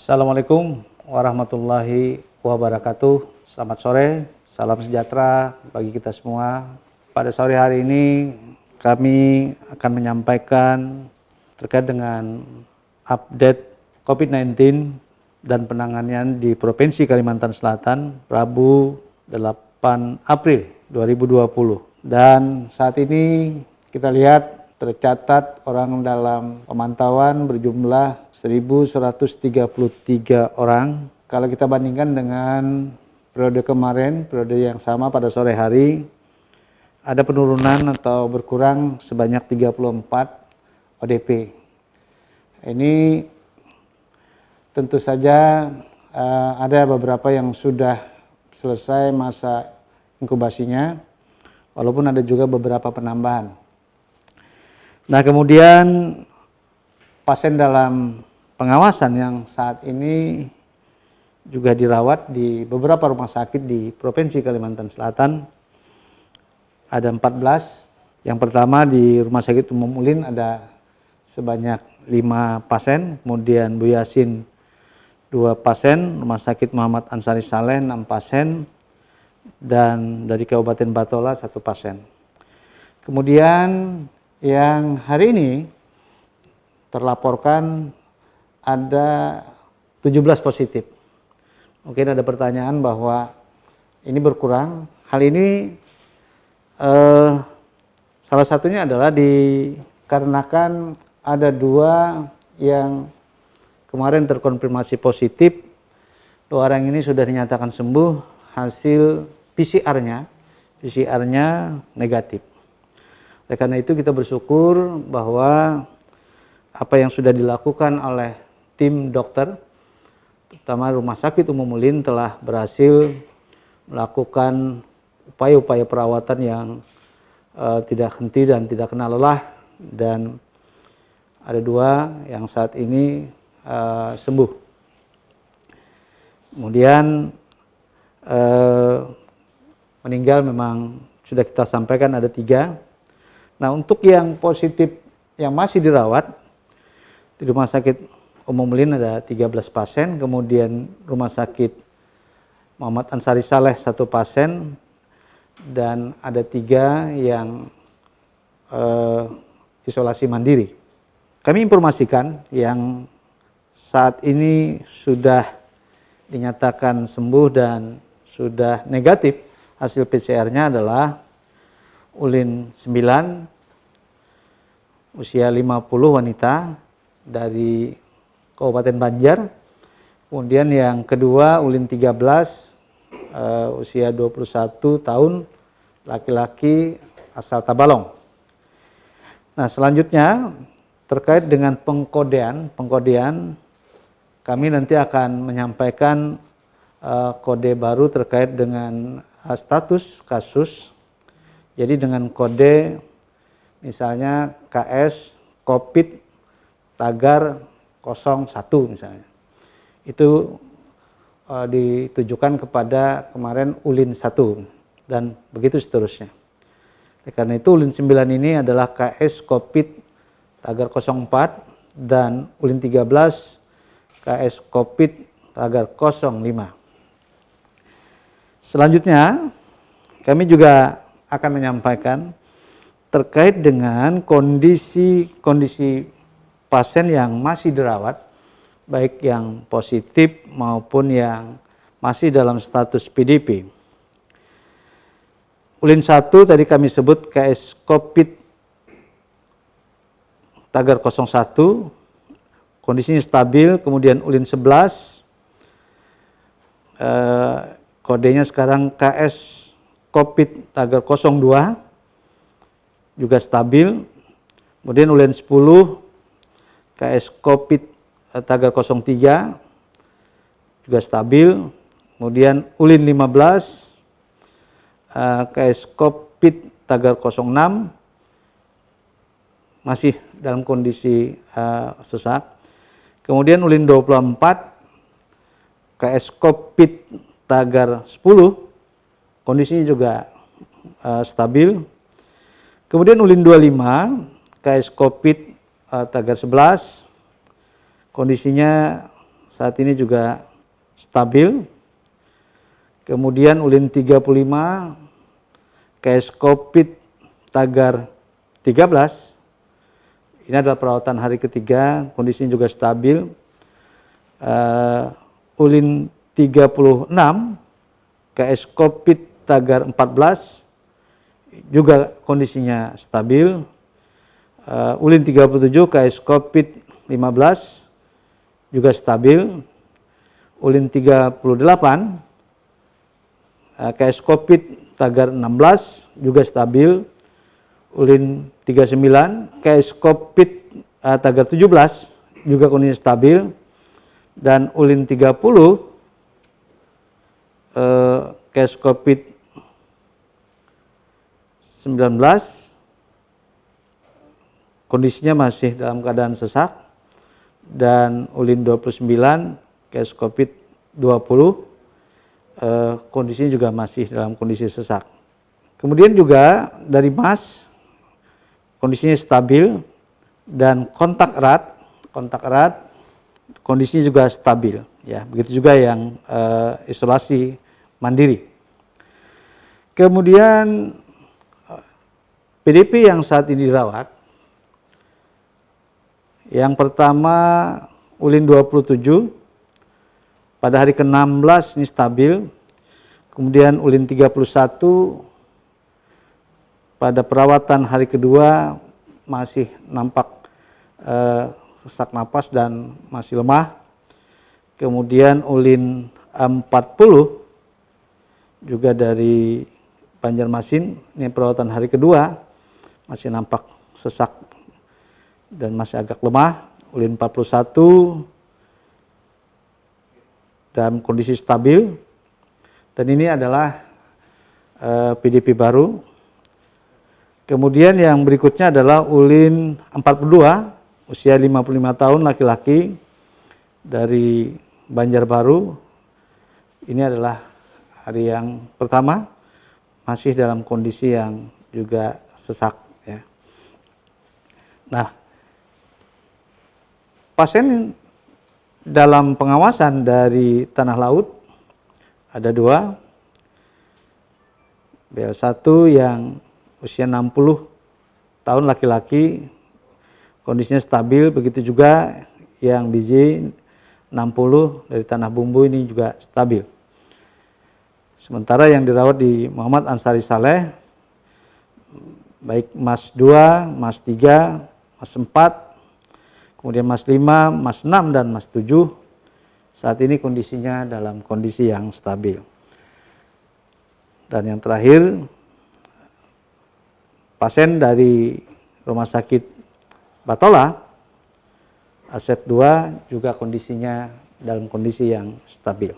Assalamualaikum warahmatullahi wabarakatuh. Selamat sore, salam sejahtera bagi kita semua. Pada sore hari ini kami akan menyampaikan terkait dengan update COVID-19 dan penanganan di Provinsi Kalimantan Selatan Rabu 8 April 2020. Dan saat ini kita lihat tercatat orang dalam pemantauan berjumlah 1.133 orang. Kalau kita bandingkan dengan periode kemarin, periode yang sama pada sore hari, ada penurunan atau berkurang sebanyak 34 ODP. Ini tentu saja ada beberapa yang sudah selesai masa inkubasinya, walaupun ada juga beberapa penambahan. Nah, kemudian pasien dalam pengawasan yang saat ini juga dirawat di beberapa rumah sakit di Provinsi Kalimantan Selatan ada 14. Yang pertama di Rumah Sakit Umum Ulin ada sebanyak 5 pasien, kemudian Bu Yasin 2 pasien, Rumah Sakit Muhammad Ansari Saleh 6 pasien, dan dari Kabupaten Batola 1 pasien. Kemudian yang hari ini terlaporkan ada 17 positif. Mungkin ada pertanyaan bahwa ini berkurang. Hal ini salah satunya adalah dikarenakan ada 2 yang kemarin terkonfirmasi positif. 2 orang ini sudah dinyatakan sembuh, hasil PCR-nya negatif. Oleh karena itu kita bersyukur bahwa apa yang sudah dilakukan oleh tim dokter, terutama Rumah Sakit Umum Ulin, telah berhasil melakukan upaya-upaya perawatan yang tidak henti dan tidak kenal lelah, dan ada 2 yang saat ini sembuh. Kemudian meninggal memang sudah kita sampaikan ada 3. Nah, untuk yang positif yang masih dirawat di Rumah Sakit Umum Ulin ada 13 pasien, kemudian Rumah Sakit Muhammad Ansari Saleh 1 pasien, dan ada 3 yang isolasi mandiri. Kami informasikan yang saat ini sudah dinyatakan sembuh dan sudah negatif hasil PCR-nya adalah Ulin 9, usia 50 wanita dari Kabupaten Banjar. Kemudian yang kedua Ulin 13, usia 21 tahun, laki-laki asal Tabalong. Nah, selanjutnya terkait dengan pengkodean kami nanti akan menyampaikan kode baru terkait dengan status kasus. Jadi dengan kode misalnya KS COVID tagar 01 misalnya, itu ditujukan kepada kemarin Ulin 1 dan begitu seterusnya. Karena itu Ulin 9 ini adalah KS COVID tagar 04 dan Ulin 13 KS COVID tagar 05. Selanjutnya kami juga akan menyampaikan terkait dengan kondisi pasien yang masih dirawat, baik yang positif maupun yang masih dalam status PDP. Ulin 1 tadi kami sebut KS COVID tagar 01, kondisinya stabil. Kemudian Ulin 11, kodenya sekarang KS COVID tagar 02, juga stabil. Kemudian Ulin 10, KS COVID tagar 03, juga stabil. Kemudian Ulin 15, KS COVID tagar 06, masih dalam kondisi sesak. Kemudian Ulin 24, KS COVID tagar 10, kondisinya juga stabil. Kemudian Ulin 25, KS COVID tagar 11, kondisinya saat ini juga stabil. Kemudian ulin 35, KS Covid tagar 13, ini adalah perawatan hari ketiga, kondisinya juga stabil. Ulin 36, KS Covid tagar 14, juga kondisinya stabil. Ulin 37, KS Covid 15, juga stabil. Ulin 38, KS Covid tagar 16, juga stabil. Ulin 39, KS Covid tagar 17, juga kondisinya stabil. Dan ulin 30, KS Covid 19, kondisinya masih dalam keadaan sesak. Dan ulin 29, KS Covid 20, kondisinya juga masih dalam kondisi sesak. Kemudian juga dari MAS, kondisinya stabil. Dan kontak erat kondisinya juga stabil. Ya, begitu juga yang isolasi mandiri. Kemudian PDP yang saat ini dirawat, yang pertama ulin 27, pada hari ke-16 ini stabil. Kemudian ulin 31, pada perawatan hari kedua masih nampak sesak napas dan masih lemah. Kemudian ulin 40, juga dari Banjarmasin, ini perawatan hari kedua, masih nampak sesak dan masih agak lemah. Ulin 41 dalam kondisi stabil. Dan ini adalah PDP baru. Kemudian yang berikutnya adalah ulin 42, usia 55 tahun, laki-laki, dari Banjarbaru. Ini adalah hari yang pertama, masih dalam kondisi yang juga sesak. Ya. Nah, pasien dalam pengawasan dari Tanah Laut ada 2, BL1 yang usia 60 tahun, laki-laki, kondisinya stabil. Begitu juga yang BJ 60 dari Tanah Bumbu, ini juga stabil. Sementara yang dirawat di Muhammad Ansari Saleh, baik MAS 2, MAS 3, MAS 4, kemudian MAS 5, MAS 6, dan MAS 7, saat ini kondisinya dalam kondisi yang stabil. Dan yang terakhir, pasien dari Rumah Sakit Batola, Aset 2, juga kondisinya dalam kondisi yang stabil.